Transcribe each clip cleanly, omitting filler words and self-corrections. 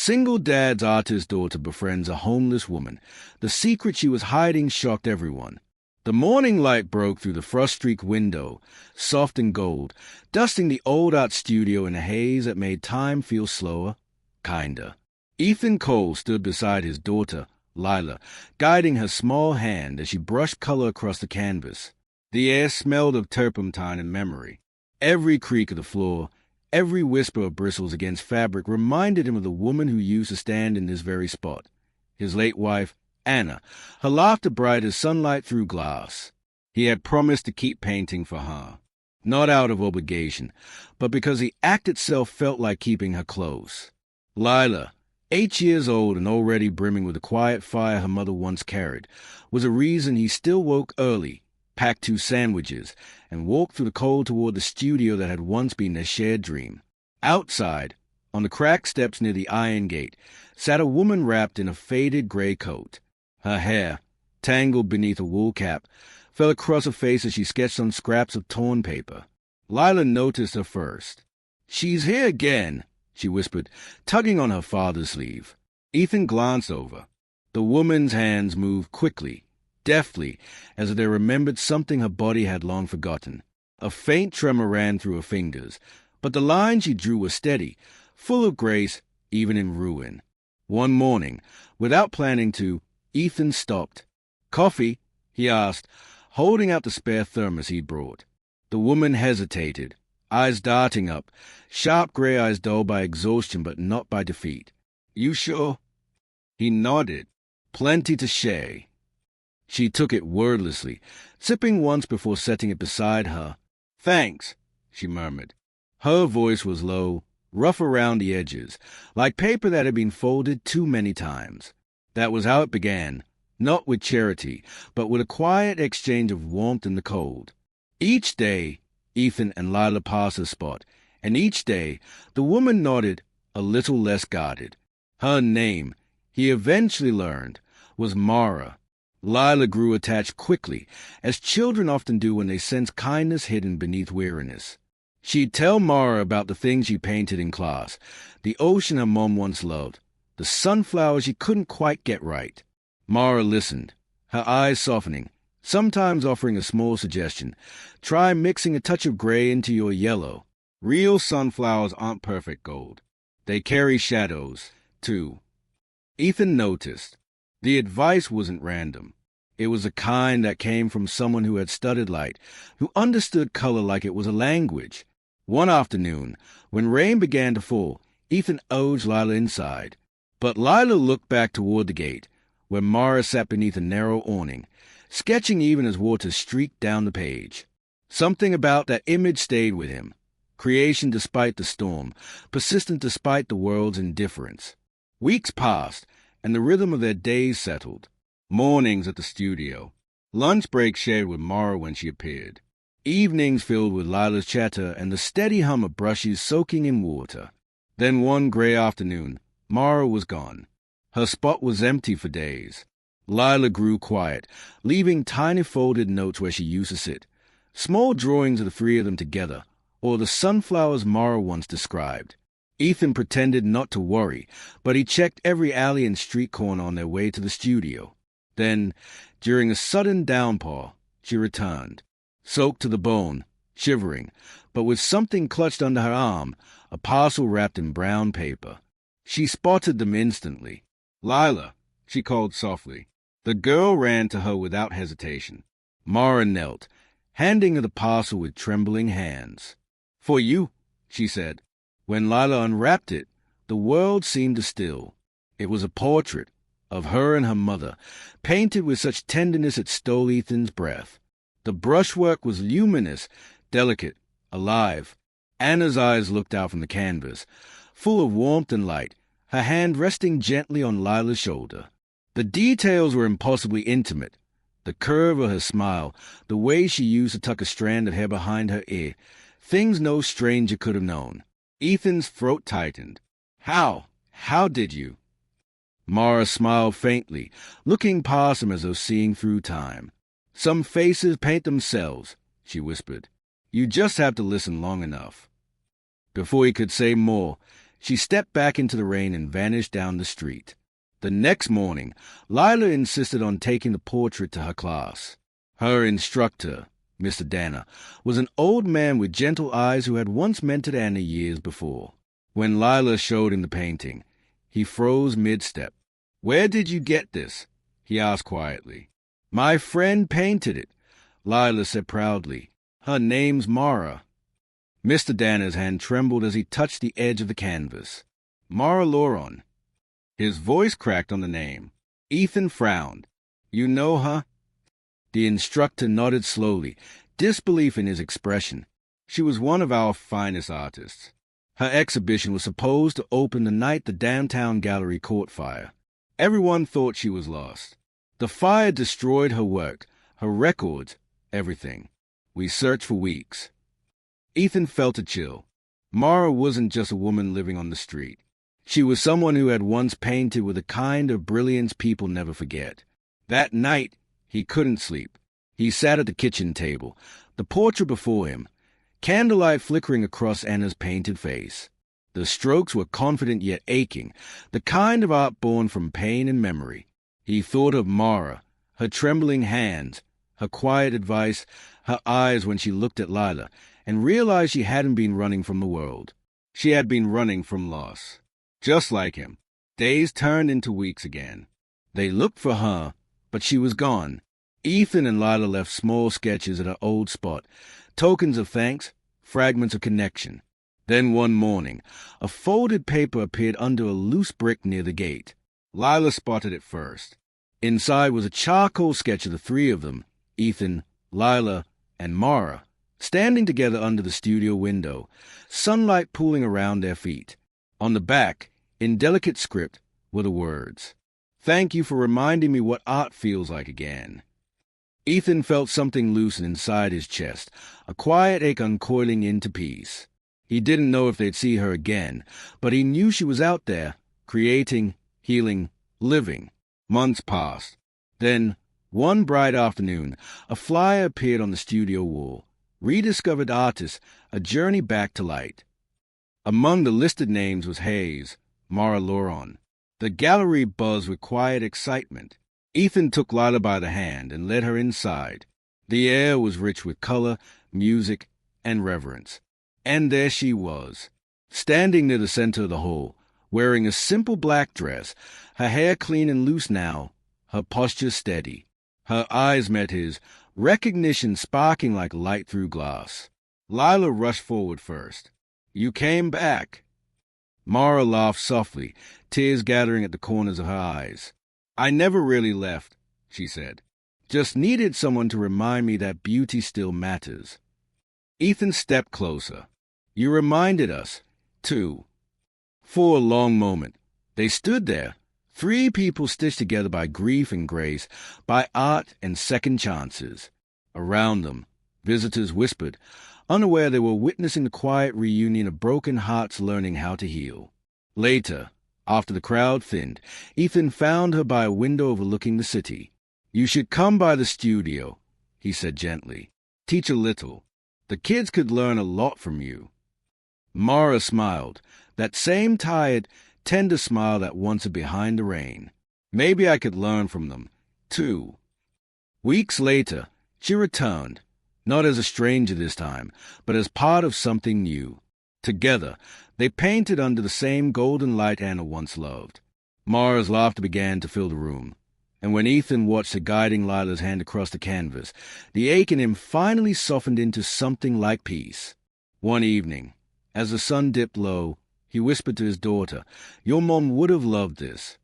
single dad's artist daughter befriends a homeless woman. The secret she was hiding shocked everyone. The morning light broke through the frost-streaked window, soft and gold, dusting the old art studio in a haze that made time feel slower, kinder. Ethan Cole stood beside his daughter, Lila, guiding her small hand as she brushed color across the canvas. The air smelled of turpentine and memory. Every creak of the floor, every whisper of bristles against fabric reminded him of the woman who used to stand in this very spot, his late wife, Anna, her laughter bright as sunlight through glass. He had promised to keep painting for her, not out of obligation, but because the act itself felt like keeping her close. Lila, 8 years old and already brimming with the quiet fire her mother once carried, was a reason he still woke early, packed 2 sandwiches, and walked through the cold toward the studio that had once been their shared dream. Outside, on the cracked steps near the iron gate, sat a woman wrapped in a faded gray coat. Her hair, tangled beneath a wool cap, fell across her face as she sketched on scraps of torn paper. Lila noticed her first. "She's here again," she whispered, tugging on her father's sleeve. Ethan glanced over. The woman's hands moved quickly, deftly, as if they remembered something her body had long forgotten. A faint tremor ran through her fingers, but the lines she drew were steady, full of grace, even in ruin. One morning, without planning to, Ethan stopped. "Coffee?" he asked, holding out the spare thermos he'd brought. The woman hesitated, eyes darting up, sharp gray eyes dulled by exhaustion but not by defeat. "You sure?" He nodded. "Plenty to share." She took it wordlessly, sipping once before setting it beside her. "Thanks," she murmured. Her voice was low, rough around the edges, like paper that had been folded too many times. That was how it began, not with charity, but with a quiet exchange of warmth in the cold. Each day, Ethan and Lila passed the spot, and each day the woman nodded, a little less guarded. Her name, he eventually learned, was Mara. Lila grew attached quickly, as children often do when they sense kindness hidden beneath weariness. She'd tell Mara about the things she painted in class, the ocean her mom once loved, the sunflowers she couldn't quite get right. Mara listened, her eyes softening, sometimes offering a small suggestion. "Try mixing a touch of gray into your yellow. Real sunflowers aren't perfect gold. They carry shadows, too." Ethan noticed. The advice wasn't random. It was the kind that came from someone who had studied light, who understood color like it was a language. One afternoon, when rain began to fall, Ethan urged Lila inside. But Lila looked back toward the gate, where Mara sat beneath a narrow awning, sketching even as water streaked down the page. Something about that image stayed with him. Creation despite the storm, persistent despite the world's indifference. Weeks passed, and the rhythm of their days settled. Mornings at the studio. Lunch breaks shared with Mara when she appeared. Evenings filled with Lila's chatter and the steady hum of brushes soaking in water. Then one gray afternoon, Mara was gone. Her spot was empty for days. Lila grew quiet, leaving tiny folded notes where she used to sit. Small drawings of the 3 of them together, or the sunflowers Mara once described. Ethan pretended not to worry, but he checked every alley and street corner on their way to the studio. Then, during a sudden downpour, she returned, soaked to the bone, shivering, but with something clutched under her arm, a parcel wrapped in brown paper. She spotted them instantly. "Lila," she called softly. The girl ran to her without hesitation. Mara knelt, handing her the parcel with trembling hands. "For you," she said. When Lila unwrapped it, the world seemed to still. It was a portrait of her and her mother, painted with such tenderness it stole Ethan's breath. The brushwork was luminous, delicate, alive. Anna's eyes looked out from the canvas, full of warmth and light, her hand resting gently on Lila's shoulder. The details were impossibly intimate. The curve of her smile, the way she used to tuck a strand of hair behind her ear, things no stranger could have known. Ethan's throat tightened. How did you?" Mara smiled faintly, looking past him as though seeing through time. "Some faces paint themselves," she whispered. "You just have to listen long enough." Before he could say more, She stepped back into the rain and vanished down the street. The next morning, Lila insisted on taking the portrait to her class. Her instructor, Mr. Danner, was an old man with gentle eyes who had once mentored Anna years before. When Lila showed him the painting, he froze mid-step. "Where did you get this?" he asked quietly. "My friend painted it," Lila said proudly. "Her name's Mara." Mr. Danner's hand trembled as he touched the edge of the canvas. "Mara Loron." His voice cracked on the name. Ethan frowned. "You know her?" The instructor nodded slowly, disbelief in his expression. "She was one of our finest artists. Her exhibition was supposed to open the night the downtown gallery caught fire. Everyone thought she was lost. The fire destroyed her work, her records, everything. We searched for weeks." Ethan felt a chill. Mara wasn't just a woman living on the street. She was someone who had once painted with a kind of brilliance people never forget. That night, he couldn't sleep. He sat at the kitchen table, the portrait before him, candlelight flickering across Anna's painted face. The strokes were confident yet aching, the kind of art born from pain and memory. He thought of Mara, her trembling hands, her quiet advice, her eyes when she looked at Lila, and realized she hadn't been running from the world. She had been running from loss. Just like him, days turned into weeks again. They looked for her, but she was gone. Ethan and Lila left small sketches at her old spot, tokens of thanks, fragments of connection. Then one morning, a folded paper appeared under a loose brick near the gate. Lila spotted it first. Inside was a charcoal sketch of the three of them, Ethan, Lila, and Mara, standing together under the studio window, sunlight pooling around their feet. On the back, in delicate script, were the words, "Thank you for reminding me what art feels like again." Ethan felt something loosen inside his chest, a quiet ache uncoiling into peace. He didn't know if they'd see her again, but he knew she was out there, creating, healing, living. Months passed. Then, one bright afternoon, a flyer appeared on the studio wall. Rediscovered Artists, a journey back to light. Among the listed names was Hayes, Mara Loron. The gallery buzzed with quiet excitement. Ethan took Lila by the hand and led her inside. The air was rich with color, music, and reverence. And there she was, standing near the center of the hall, wearing a simple black dress, her hair clean and loose now, her posture steady. Her eyes met his, recognition sparking like light through glass. Lila rushed forward first. "You came back." Mara laughed softly, tears gathering at the corners of her eyes. "I never really left," she said. "Just needed someone to remind me that beauty still matters." Ethan stepped closer. "You reminded us, too." For a long moment, they stood there, three people stitched together by grief and grace, by art and second chances. Around them, visitors whispered, unaware they were witnessing the quiet reunion of broken hearts learning how to heal. Later, after the crowd thinned, Ethan found her by a window overlooking the city. "You should come by the studio," he said gently. "Teach a little. The kids could learn a lot from you." Mara smiled, that same tired, tender smile that once behind the rain. Maybe I could learn from them, too. Weeks later, she returned, not as a stranger this time, but as part of something new. Together, they painted under the same golden light Anna once loved. Mara's laughter began to fill the room, and when Ethan watched her guiding Lila's hand across the canvas, the ache in him finally softened into something like peace. One evening, as the sun dipped low, he whispered to his daughter, "Your mom would have loved this."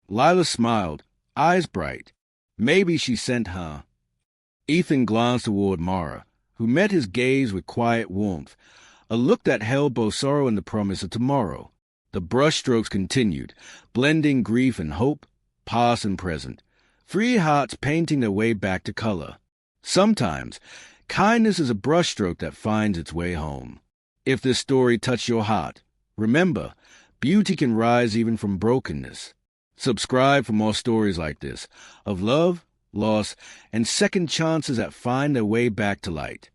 Lila smiled, eyes bright. Maybe she sent her. Ethan glanced toward Mara, who met his gaze with quiet warmth, a look that held both sorrow and the promise of tomorrow. The brushstrokes continued, blending grief and hope, past and present, three hearts painting their way back to color. Sometimes, kindness is a brushstroke that finds its way home. If this story touched your heart, remember, beauty can rise even from brokenness. Subscribe for more stories like this, of love, loss, and second chances that find their way back to light.